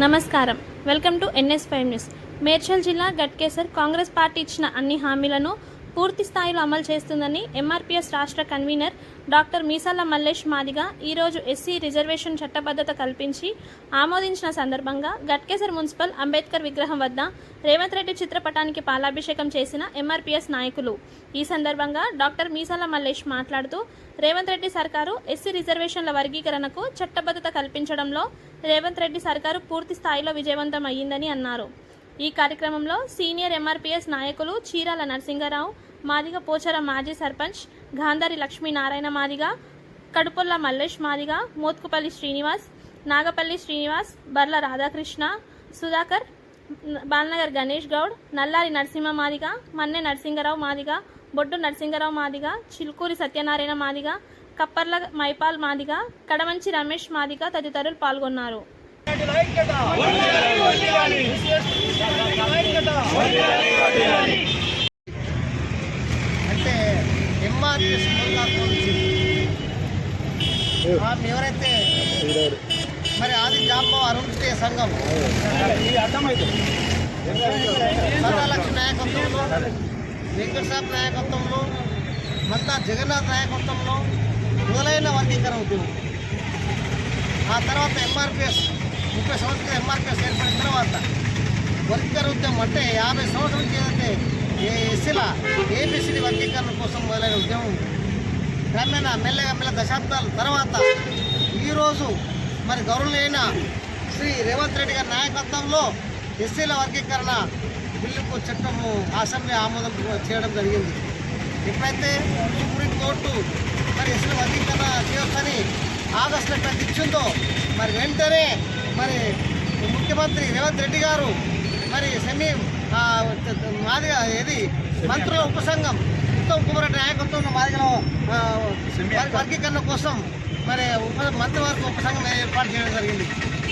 నమస్కారం. Welcome to NS5 news. Medchal జిల్లా Ghatkesar Congress party ఇచ్చిన అన్ని హామీలను పూర్తి స్థాయిలో అమలు చేస్తుందని MRPS రాష్ట్ర కన్వీనర్ డాక్టర్ మీసాల మల్లేష్ మాదిగ ఈరోజు ఎస్సీ రిజర్వేషన్ చట్టబద్ధత కల్పించి ఆమోదించిన సందర్భంగా గట్కేసర్ మున్సిపల్ అంబేద్కర్ విగ్రహం వద్ద రేవంత్ రెడ్డి చిత్రపటానికి పాలాభిషేకం చేసిన MRPS నాయకులు. ఈ సందర్భంగా డాక్టర్ మీసాల మల్లేష్ మాట్లాడుతూ రేవంత్ రెడ్డి సర్కారు ఎస్సీ రిజర్వేషన్ల వర్గీకరణకు చట్టబద్ధత కల్పించడంలో రేవంత్ రెడ్డి సర్కారు పూర్తి స్థాయిలో విజయవంతం అయ్యిందని అన్నారు. ఈ కార్యక్రమంలో సీనియర్ MRPS నాయకులు చీరాల నరసింగరావు, మాదిగ పోచర మాజీ సర్పంచ్ గాంధారి లక్ష్మీనారాయణ మాదిగ, కడుపుల్ల మల్లేష్ మాదిగ, మోత్కుపల్లి శ్రీనివాస్, నాగపల్లి శ్రీనివాస్, బర్ల రాధాకృష్ణ, సుధాకర్, బాలనగర్ గణేష్ గౌడ్, నల్లారి నరసింహ మాదిగ, మన్నె నరసింగరావు మాదిగ, బొడ్డు నరసింగరావు మాదిగ, చిలుకూరి సత్యనారాయణ మాదిగ, కప్పర్ల మైపాల్ మాదిగ, కడమంచి రమేష్ మాదిగ తదితరులు పాల్గొన్నారు. అంటే MRPS ఎవరైతే మరి ఆది జాంబో అరుణ్య సంఘం సదాలక్ష్మి నాయకత్వంలో, వెంకట సాబ్ నాయకత్వంలో, మత్తా జగన్నాథ్ నాయకత్వంలో మొదలైన వర్గీకరణ ఉద్యమం. ఆ తర్వాత MRPS 30 సంవత్సరాల MRPS ఏర్పడిన తర్వాత వర్గీకరణ ఉద్యమం అంటే 50 సంవత్సరాల నుంచి ఏదైతే ఎస్సీల ABCD వర్గీకరణ కోసం మొదలైన ఉద్యమం క్రమేణా మెల్లగా దశాబ్దాల తర్వాత ఈరోజు మరి గౌరవనీయ శ్రీ రేవంత్ రెడ్డి గారి నాయకత్వంలో ఎస్సీల వర్గీకరణ బిల్లుకు చట్టము అసెంబ్లీ ఆమోదం చేయడం జరిగింది. ఎప్పుడైతే సుప్రీంకోర్టు మరి ఎస్సీల వర్గీకరణ చేయొచ్చని ఆగస్టులో ఎప్పుడైతే ఇచ్చిందో మరి వెంటనే మరి ముఖ్యమంత్రి రేవంత్ రెడ్డి గారు మరి మాదిగ మంత్రుల ఉపసంఘం ఉత్తమ్ కుమార్ రెడ్డి నాయకత్వంలో మాదిగల వర్గీకరణ కోసం మరి మంత్రివర్గ ఉపసంఘం ఏర్పాటు చేయడం జరిగింది.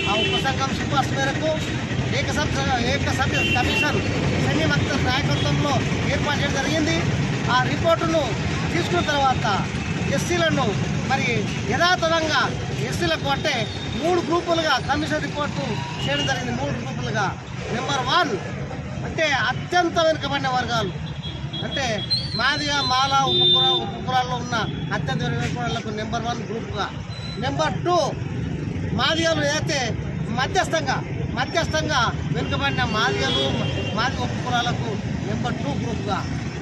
ఆ ఉపసంఘం సిఫార్సు మేరకు ఏకసభ్య కమిషన్ సెమీ మంత్రుల నాయకత్వంలో ఏర్పాటు చేయడం జరిగింది. ఆ రిపోర్టును తీసుకున్న తర్వాత ఎస్సీలను మరి యథాతథంగా ఎస్సీలకు అంటే 3 గ్రూపులుగా కమిషన్ రిపోర్టు చేయడం జరిగింది. 3 గ్రూపులుగా. నెంబర్ 1 అంటే అత్యంత వెనుకబడిన వర్గాలు, అంటే మాదిగ, మాల, ఉపకులాల్లో ఉన్న అత్యంత వెనుకబడిన నెంబర్ 1 గ్రూప్గా. నెంబర్ 2 మాదిగలు ఏదైతే మధ్యస్థంగా వెనుకబడిన మాదిగ ఉపకులాలకు నెంబర్ 2 గ్రూప్గా.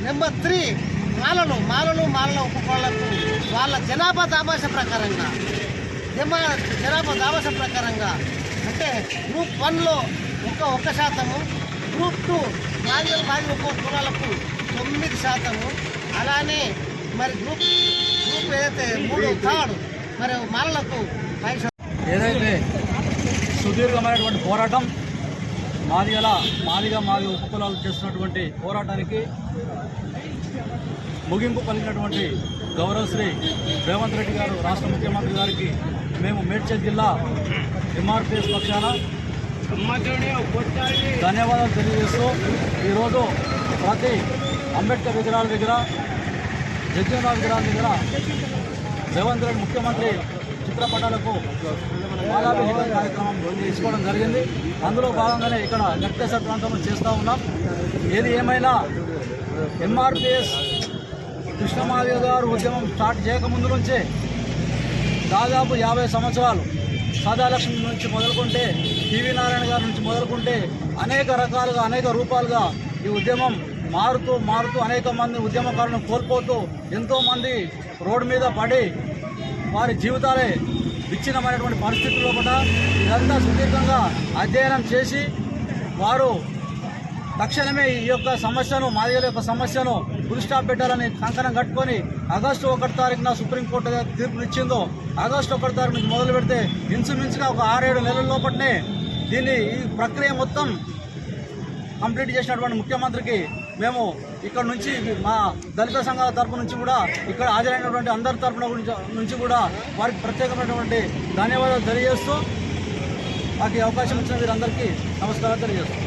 నెంబర్ 3 మాలల ఉపకులాలకు వాళ్ళ జనాభా దామాష ప్రకారంగా అంటే గ్రూప్ 1లో 1%, గ్రూప్ 2 మాదిగ ఉపకులాలకు 9%, అలానే మరి గ్రూప్ ఏదైతే 3/3 మరి మాలలకు 5%. ఏదైతే సుదీర్ఘమైనటువంటి పోరాటం మాదిగ ఉపకులాలు చేస్తున్నటువంటి పోరాటానికి ముగింపు పలికినటువంటి గౌరవశ్రీ రేవంత్ రెడ్డి గారు రాష్ట్ర ముఖ్యమంత్రి గారికి మేము మేడ్చల్ జిల్లా MRPS పక్షాన ధన్యవాదాలు తెలియజేస్తూ ఈరోజు ప్రతి అంబేద్కర్ విగ్రహాల దగ్గర, జగ్జీవన్ విగ్రహాల దగ్గర రేవంత్ రెడ్డి ముఖ్యమంత్రి చిత్రపటాలకు పాలాభిషేకం కార్యక్రమం తీసుకోవడం జరిగింది. అందులో భాగంగానే ఇక్కడ గట్కేసర్ ప్రాంతంలో చేస్తూ ఉన్నాం. ఏది ఏమైనా MRPS కృష్ణమాదిగ గారు ఉద్యమం స్టార్ట్ చేయకముందు నుంచే దాదాపు 50 సంవత్సరాలు సదాలక్ష్మి నుంచి మొదలుకుంటే, TV నారాయణ గారి నుంచి మొదలుకుంటే అనేక రకాలుగా అనేక రూపాలుగా ఈ ఉద్యమం మారుతూ అనేక మంది ఉద్యమకారులను కోల్పోతూ ఎంతోమంది రోడ్డు మీద పడి వారి జీవితాలే విచ్ఛిన్నమైనటువంటి పరిస్థితుల్లో కూడా ఇదంతా సుదీర్ఘంగా అధ్యయనం చేసి వారు తక్షణమే ఈ యొక్క సమస్యను, మాదిగల యొక్క సమస్యను ఫుల్ స్టాప్ పెట్టాలని కంకణం కట్టుకొని ఆగస్టు 1 తారీఖున సుప్రీంకోర్టు తీర్పులు ఇచ్చిందో ఆగస్టు 1 తారీఖు నుంచి మొదలు పెడితే ఇంచుమించుగా ఒక 6-7 నెలల లోపలనే ఈ ప్రక్రియ మొత్తం కంప్లీట్ చేసినటువంటి ముఖ్యమంత్రికి మేము ఇక్కడ నుంచి మా దళిత సంఘాల తరపు నుంచి కూడా, ఇక్కడ హాజరైనటువంటి అందరి తరపున నుంచి కూడా వారికి ప్రత్యేకమైనటువంటి ధన్యవాదాలు తెలియజేస్తూ మాకు ఈ అవకాశం ఇచ్చిన వీరందరికీ నమస్కారాలు తెలియజేస్తాం.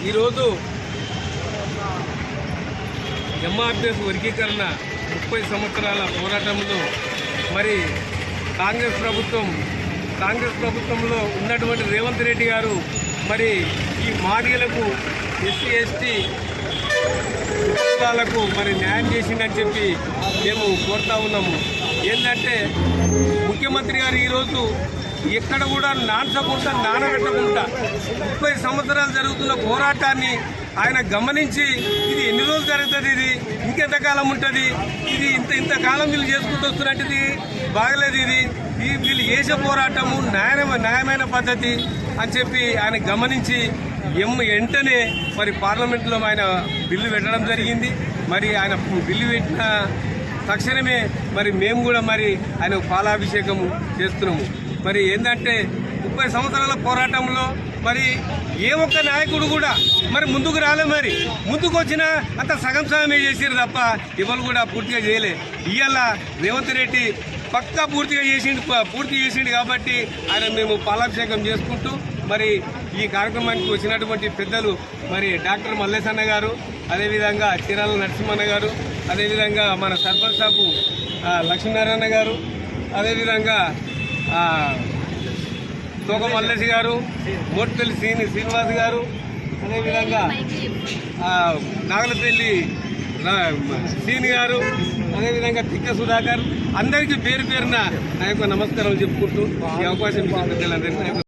ఈరోజు MRPS వర్గీకరణ 30 సంవత్సరాల పోరాటంలో మరి కాంగ్రెస్ ప్రభుత్వం కాంగ్రెస్ ప్రభుత్వంలో ఉన్నటువంటి రేవంత్ రెడ్డి గారు మరి ఈ మాదిగలకు ఎస్సీ ఎస్టీ కుటుంబాలకు మరి న్యాయం చేసిందని చెప్పి మేము కోరుతా ఉన్నాము. ఏంటంటే ముఖ్యమంత్రి గారు ఈరోజు ఎక్కడ కూడా నానసకుండా నానబెట్టకుండా 30 సంవత్సరాలు జరుగుతున్న పోరాటాన్ని ఆయన గమనించి ఇది ఎన్ని రోజులు జరుగుతుంది, ఇది ఇంకెంతకాలం ఉంటుంది, ఇది ఇంతకాలం వీళ్ళు చేసుకుంటూ వస్తున్నట్టు బాగలేదు, ఇది వీళ్ళు చేసే పోరాటము న్యాయమైన పద్ధతి అని చెప్పి ఆయన గమనించి వెంటనే మరి పార్లమెంట్లో ఆయన బిల్లు పెట్టడం జరిగింది. మరి ఆయన బిల్లు పెట్టిన తక్షణమే మరి మేము కూడా మరి ఆయన పాలాభిషేకం చేస్తున్నాము. మరి ఏంటంటే 30 సంవత్సరాల పోరాటంలో మరి ఏ ఒక్క నాయకుడు కూడా మరి ముందుకు రాలే, మరి ముందుకు వచ్చినా అంత సగం సగమే చేసారు తప్ప ఎవరు కూడా పూర్తిగా చేయలే. ఇవాళ రేవంత్ రెడ్డి పక్కా పూర్తి చేసిండు కాబట్టి ఆయన మేము పాలాభిషేకం చేసుకుంటూ మరి ఈ కార్యక్రమానికి వచ్చినటువంటి పెద్దలు మరి డాక్టర్ మల్లేశన్న గారు, అదేవిధంగా చీరాల నరసింహన్న గారు, అదేవిధంగా మన సర్పంచ్ సాబు లక్ష్మీనారాయణ గారు, అదేవిధంగా తోక మల్లేష్ గారు, మోట్పల్లి శ్రీనివాస్ గారు, అదేవిధంగా నాగలపల్లి శ్రీని గారు, అదేవిధంగా తిక్క సుధాకర్, అందరికీ పేరు పేరున నా యొక్క నమస్కారాలు చెప్పుకుంటూ ఈ అవకాశం ఇచ్చిన పెద్దలందరికీ